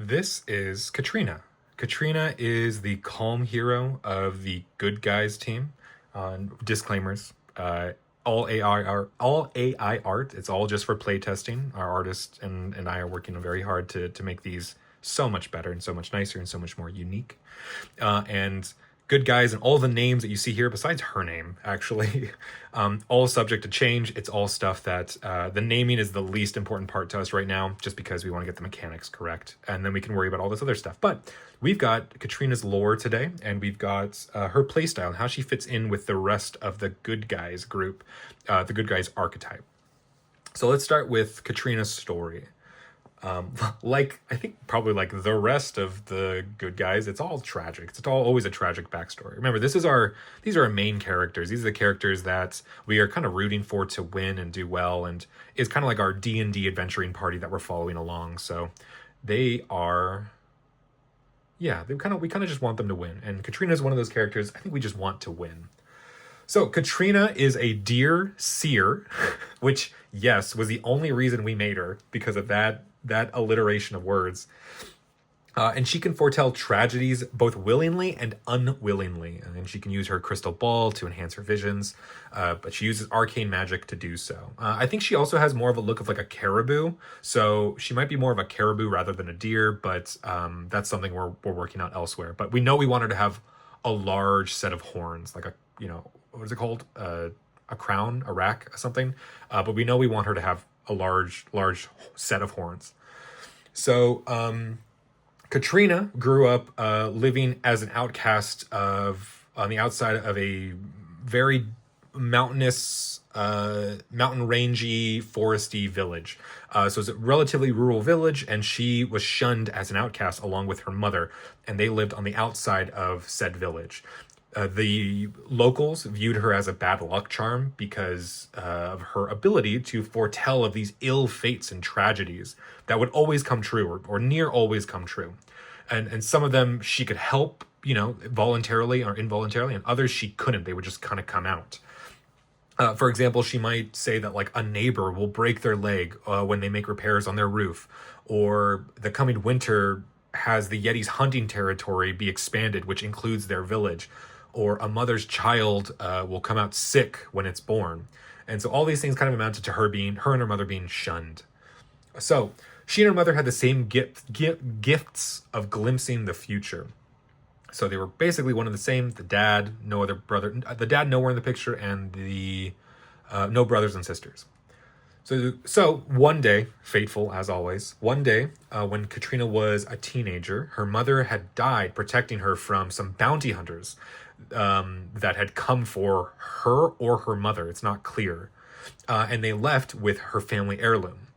This is Catrina. Catrina is the calm hero of the good guys team. Disclaimers: all AI art. It's all just for playtesting. Our artist and I are working very hard to make these so much better and so much nicer and so much more unique. And good guys and all the names that you see here, besides her name, actually, all subject to change. It's all stuff that the naming is the least important part to us right now, just because we want to get the mechanics correct, and then we can worry about all this other stuff. But we've got Catrina's lore today, and we've got her playstyle and how she fits in with the rest of the good guys group, the good guys archetype. So let's start with Catrina's story. Like I think probably like the rest of the good guys, it's all tragic. It's all always a tragic backstory. Remember, these are our main characters. These are the characters that we are kind of rooting for to win and do well, and it's kind of like our D&D adventuring party that we're following along. So they are, yeah, we kind of just want them to win. And Catrina is one of those characters I think we just want to win. So Catrina is a deer seer, which, yes, was the only reason we made her, because of that alliteration of words. And she can foretell tragedies both willingly and unwillingly. And she can use her crystal ball to enhance her visions, but she uses arcane magic to do so. I think she also has more of a look of like a caribou. So she might be more of a caribou rather than a deer, but that's something we're working out elsewhere. But we know we want her to have a large set of horns, like what is it called? A crown, a rack, something. But we know we want her to have a large set of horns. So Catrina grew up living as an outcast on the outside of a very mountainous, mountain rangy, foresty village. So it's a relatively rural village, and she was shunned as an outcast along with her mother, and they lived on the outside of said village. The locals viewed her as a bad luck charm because of her ability to foretell of these ill fates and tragedies that would always come true, or near always come true. And some of them she could help, voluntarily or involuntarily, and others she couldn't. They would just kind of come out. For example, she might say that like a neighbor will break their leg when they make repairs on their roof, or the coming winter has the Yeti's hunting territory be expanded, which includes their village, or a mother's child will come out sick when it's born. And so all these things kind of amounted to her and her mother being shunned. So she and her mother had the same gifts of glimpsing the future. So they were basically one and the same. The dad, no other brother. The dad nowhere in the picture, and the no brothers and sisters. So one day, fateful as always, one day when Catrina was a teenager, her mother had died protecting her from some bounty hunters that had come for her or her mother. It's not clear. And they left with her family heirloom.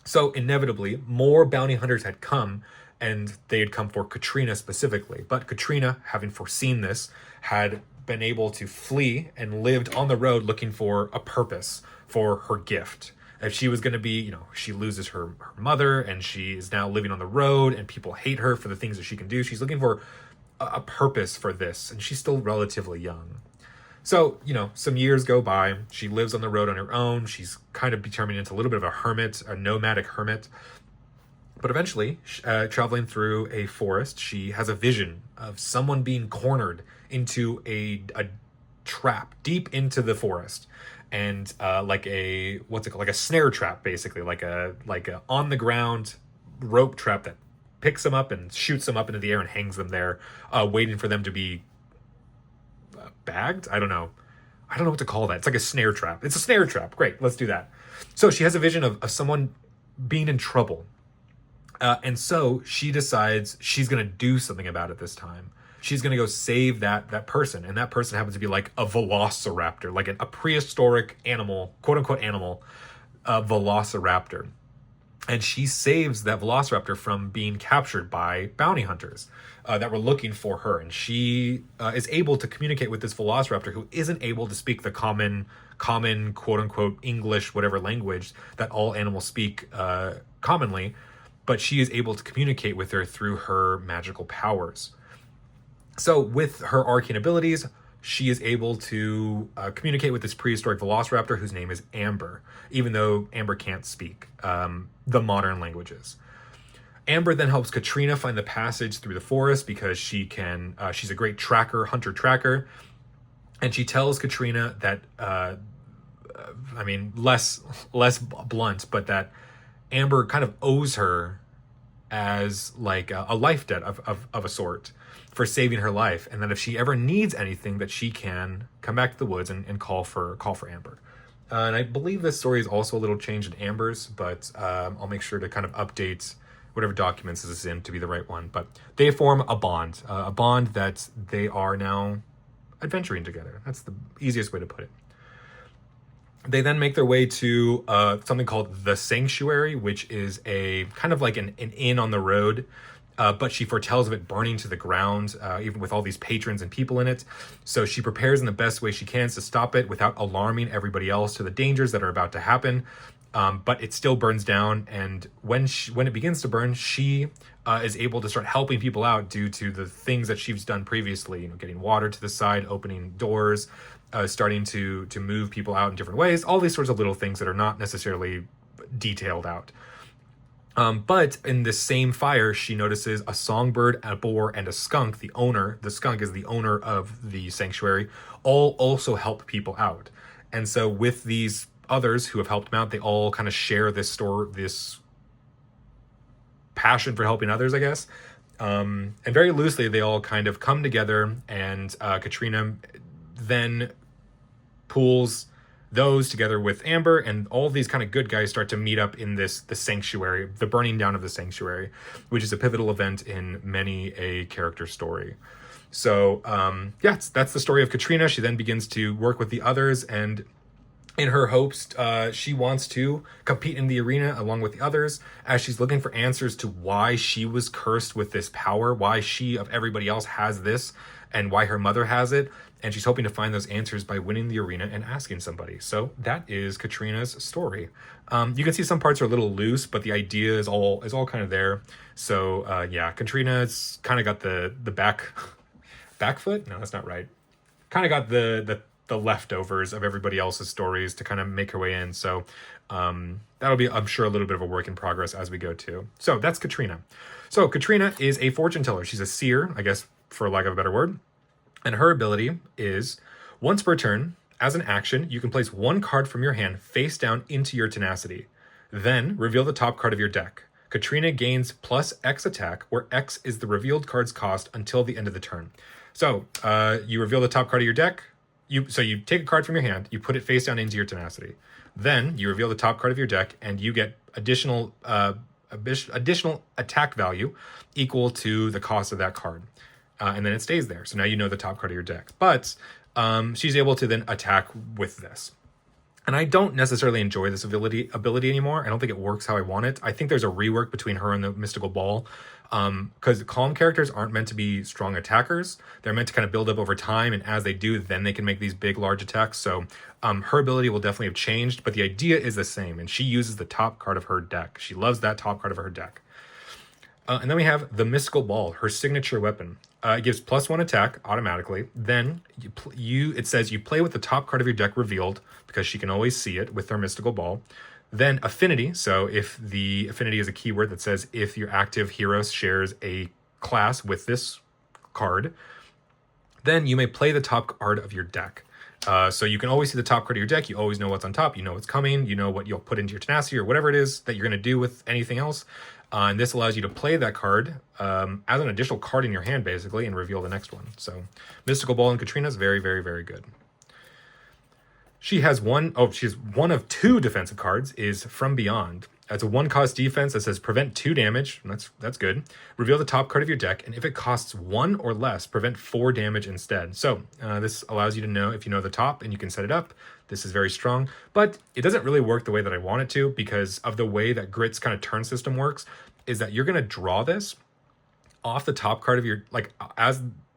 So inevitably, more bounty hunters had come, and they had come for Catrina specifically. But Catrina, having foreseen this, had been able to flee and lived on the road looking for a purpose for her gift. If she was going to be, she loses her mother, and she is now living on the road, and people hate her for the things that she can do. She's looking for a purpose for this, and she's still relatively young. So, some years go by. She lives on the road on her own. She's kind of turning into a little bit of a hermit, a nomadic hermit. But eventually, traveling through a forest, she has a vision of someone being cornered into a trap deep into the forest. And like a, what's it called? Like a snare trap, basically. Like a on the ground rope trap that picks them up and shoots them up into the air and hangs them there, waiting for them to be bagged. I don't know what to call that. It's like a snare trap. It's a snare trap. Great, let's do that. So she has a vision of someone being in trouble. And so she decides she's going to do something about it this time. She's going to go save that person. And that person happens to be like a velociraptor, like a prehistoric animal, quote unquote animal, velociraptor. And she saves that velociraptor from being captured by bounty hunters that were looking for her. And she is able to communicate with this velociraptor, who isn't able to speak the common quote unquote English, whatever language that all animals speak commonly. But she is able to communicate with her through her magical powers. So with her arcane abilities, she is able to communicate with this prehistoric velociraptor whose name is Amber, even though Amber can't speak the modern languages. Amber then helps Catrina find the passage through the forest because she's a great hunter tracker, and she tells Catrina that less blunt, but that Amber kind of owes her as like a life debt of a sort for saving her life, and that if she ever needs anything, that she can come back to the woods and call for Amber. And I believe this story is also a little changed in Amber's, but I'll make sure to kind of update whatever documents this is in to be the right one. But they form a bond that they are now adventuring together. That's the easiest way to put it. They then make their way to something called the Sanctuary, which is a kind of like an inn on the road, but she foretells of it burning to the ground, even with all these patrons and people in it. So she prepares in the best way she can to stop it without alarming everybody else to the dangers that are about to happen. But it still burns down, and when it begins to burn, she is able to start helping people out due to the things that she's done previously. Getting water to the side, opening doors, starting to move people out in different ways. All these sorts of little things that are not necessarily detailed out. But in the same fire, she notices a songbird, a boar, and a skunk. The skunk is the owner of the sanctuary, all also help people out. And so with these others who have helped them out, they all kind of share this passion for helping others, I guess. And very loosely, they all kind of come together, and Catrina then pools those together with Amber, and all these kind of good guys start to meet up in the sanctuary, the burning down of the sanctuary, which is a pivotal event in many a character story. So that's the story of Catrina. She then begins to work with the others, and in her hopes, she wants to compete in the arena along with the others, as she's looking for answers to why she was cursed with this power, why she of everybody else has this, and why her mother has it. And she's hoping to find those answers by winning the arena and asking somebody. So that is Catrina's story. You can see some parts are a little loose, but the idea is all kind of there. So Catrina's kind of got the back foot. No, that's not right. Kind of got the leftovers of everybody else's stories to kind of make her way in. So that'll be, I'm sure, a little bit of a work in progress as we go too. So that's Catrina. So Catrina is a fortune teller. She's a seer, I guess, for lack of a better word. And her ability is, once per turn, as an action, you can place one card from your hand face down into your tenacity. Then reveal the top card of your deck. Catrina gains plus X attack, where X is the revealed card's cost until the end of the turn. So you reveal the top card of your deck. You take a card from your hand, you put it face down into your tenacity. Then you reveal the top card of your deck, and you get additional attack value equal to the cost of that card. And then it stays there. So now you know the top card of your deck. But she's able to then attack with this. And I don't necessarily enjoy this ability anymore. I don't think it works how I want it. I think there's a rework between her and the Mystical Ball. Because calm characters aren't meant to be strong attackers. They're meant to kind of build up over time. And as they do, then they can make these big, large attacks. So her ability will definitely have changed. But the idea is the same. And she uses the top card of her deck. She loves that top card of her deck. And then we have the Mystical Ball, her signature weapon. It gives +1 attack automatically. Then it says you play with the top card of your deck revealed, because she can always see it with her Mystical Ball. Then affinity. So if the affinity is a keyword that says if your active hero shares a class with this card, then you may play the top card of your deck. So you can always see the top card of your deck. You always know what's on top. You know what's coming. You know what you'll put into your tenacity or whatever it is that you're going to do with anything else. And this allows you to play that card as an additional card in your hand, basically, and reveal the next one. So Mystical Ball and Catrina is very, very, very good. She's one of 2 defensive cards, is From Beyond. It's a 1-cost defense that says prevent 2 damage. That's good. Reveal the top card of your deck, and if it costs 1 or less, prevent 4 damage instead. So this allows you to know if you know the top and you can set it up. This is very strong, but it doesn't really work the way that I want it to, because of the way that Grit's kind of turn system works, is that you're going to draw this off the top card of your,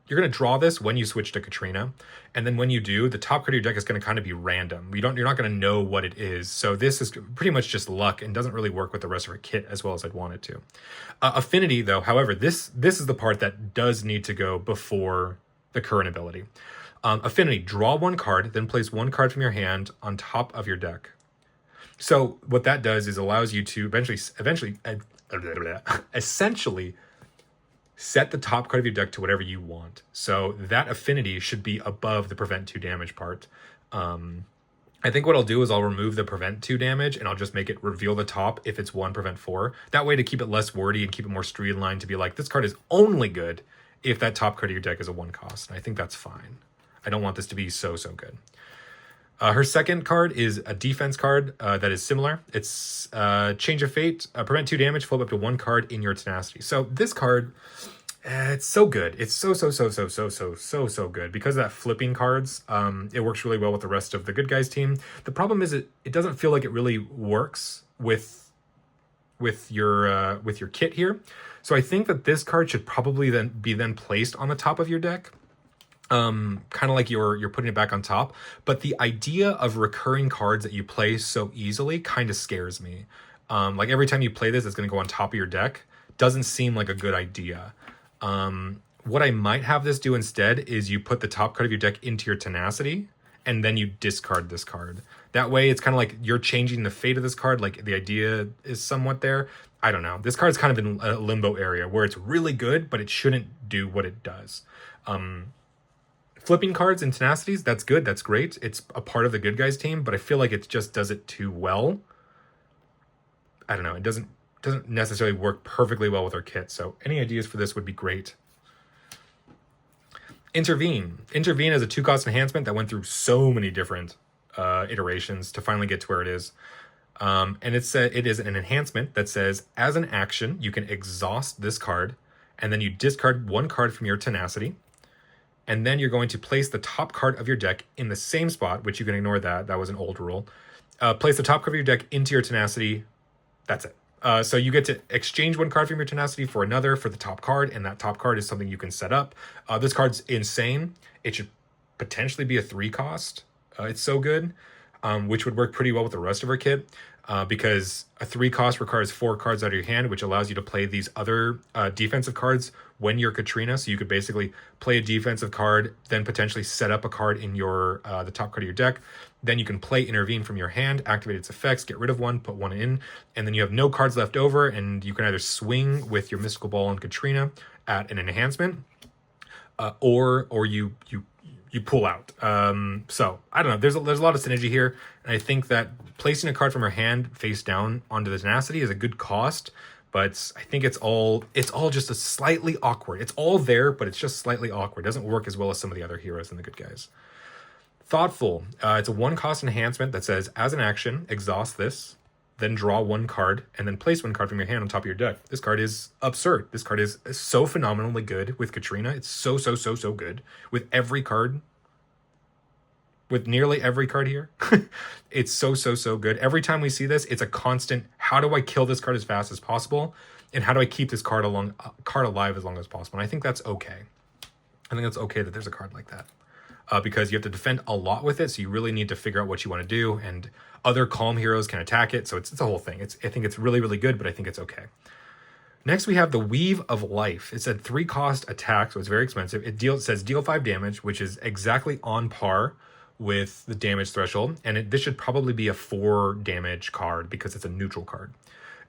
you're going to draw this when you switch to Catrina. And then when you do, the top card of your deck is going to kind of be random. You're not going to know what it is. So this is pretty much just luck and doesn't really work with the rest of her kit as well as I'd want it to. Affinity, though, however, this is the part that does need to go before the current ability. Affinity, draw 1 card, then place 1 card from your hand on top of your deck. So what that does is allows you to eventually essentially set the top card of your deck to whatever you want. So that affinity should be above the prevent 2 damage part. I think what I'll do is I'll remove the prevent 2 damage and I'll just make it reveal the top if it's 1 prevent 4. That way, to keep it less wordy and keep it more streamlined, to be like, this card is only good if that top card of your deck is a 1 cost. And I think that's fine. I don't want this to be so good. Her second card is a defense card that is similar. It's Change of Fate, prevent 2 damage, flip up to 1 card in your tenacity. So this card, it's so good. It's so good. Because of that flipping cards, it works really well with the rest of the good guys team. The problem is it doesn't feel like it really works with your kit here. So I think that this card should probably then be placed on the top of your deck. Kind of like you're putting it back on top. But the idea of recurring cards that you play so easily kind of scares me. Like every time you play this, it's going to go on top of your deck. Doesn't seem like a good idea. What I might have this do instead is you put the top card of your deck into your tenacity, and then you discard this card. That way, it's kind of like you're changing the fate of this card. Like the idea is somewhat there. I don't know. This card's kind of in a limbo area where it's really good, but it shouldn't do what it does. Flipping cards and tenacities, that's good, that's great. It's a part of the good guys team, but I feel like it just does it too well. I don't know, it doesn't necessarily work perfectly well with our kit, so any ideas for this would be great. Intervene. Intervene is a 2-cost enhancement that went through so many different iterations to finally get to where it is. And it is an enhancement that says, as an action, you can exhaust this card, and then you discard 1 card from your tenacity. And then you're going to place the top card of your deck in the same spot, which you can ignore that. That was an old rule. Place the top card of your deck into your tenacity. That's it. So you get to exchange 1 card from your tenacity for another for the top card, and that top card is something you can set up. This card's insane. It should potentially be a 3-cost. It's so good, which would work pretty well with the rest of our kit. Because a 3-cost requires 4 cards out of your hand, which allows you to play these other defensive cards when you're Catrina. So you could basically play a defensive card, then potentially set up a card in your the top card of your deck. Then you can play Intervene from your hand, activate its effects, get rid of 1, put 1 in, and then you have no cards left over, and you can either swing with your Mystical Ball and Catrina at an enhancement, or you pull out. So I don't know. There's a lot of synergy here, and I think that placing a card from her hand face down onto the tenacity is a good cost. But I think it's all just a slightly awkward. It's all there, but it's just slightly awkward. It doesn't work as well as some of the other heroes and the good guys. Thoughtful. It's a 1-cost enhancement that says, as an action, exhaust this, then draw 1 card, and then place 1 card from your hand on top of your deck. This card is absurd. This card is so phenomenally good with Catrina. It's so good with every card. With nearly every card here. It's so good. Every time we see this, it's a constant, how do I kill this card as fast as possible? And how do I keep this card alive as long as possible? And I think that's okay. I think that's okay that there's a card like that. Because you have to defend a lot with it, so you really need to figure out what you want to do, and other calm heroes can attack it, so it's a whole thing. I think it's really good, but I think it's okay. Next, we have the Weave of Life. It's a 3-cost attack, so it's very expensive. It says deal 5 damage, which is exactly on par with the damage threshold, and this should probably be a 4 damage card because it's a neutral card.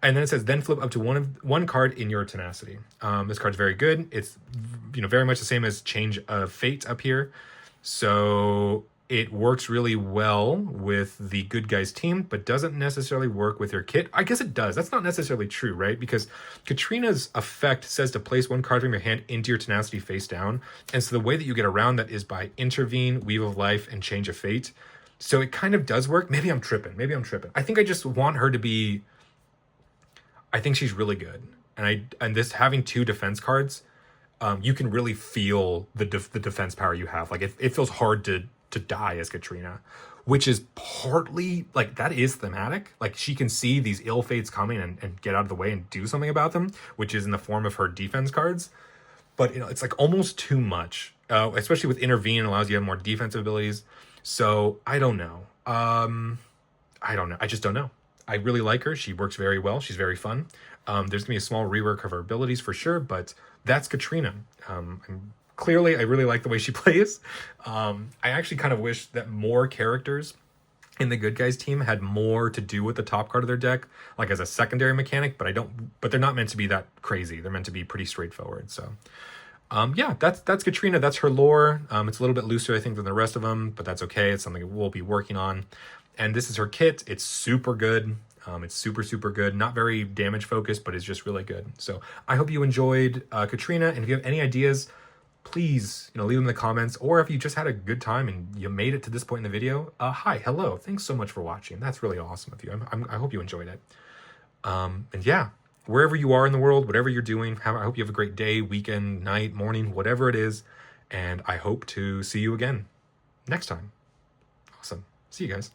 And then it says then flip up to 1 card in your tenacity. This card's very good. It's very much the same as Change of Fate up here. So it works really well with the good guys team, but doesn't necessarily work with your kit. I guess it does. That's not necessarily true, right? Because Catrina's effect says to place 1 card from your hand into your tenacity face down. And so the way that you get around that is by Intervene, Weave of Life, and Change of Fate. So it kind of does work. Maybe I'm tripping. I think I just want her to be... I think she's really good. And this having 2 defense cards, you can really feel the defense power you have. Like it feels hard to die as Catrina, which is partly like that is thematic. Like she can see these ill fates coming and get out of the way and do something about them, which is in the form of her defense cards. But it's like almost too much, especially with Intervene. Allows you to have more defensive abilities. So I don't know. I just don't know. I really like her. She works very well. She's very fun. There's gonna be a small rework of her abilities for sure, but that's Catrina. Clearly, I really like the way she plays. I actually kind of wish that more characters in the good guys team had more to do with the top card of their deck, like as a secondary mechanic, but they're not meant to be that crazy. They're meant to be pretty straightforward. So yeah, that's Catrina. That's her lore. It's a little bit looser, I think, than the rest of them, but that's okay. It's something we'll be working on. And this is her kit. It's super good. It's super, super good. Not very damage focused, but it's just really good. So I hope you enjoyed Catrina. And if you have any ideas, please, leave them in the comments. Or if you just had a good time and you made it to this point in the video, hi, hello. Thanks so much for watching. That's really awesome of you. I hope you enjoyed it. And yeah, wherever you are in the world, whatever you're doing, I hope you have a great day, weekend, night, morning, whatever it is. And I hope to see you again next time. Awesome. See you guys.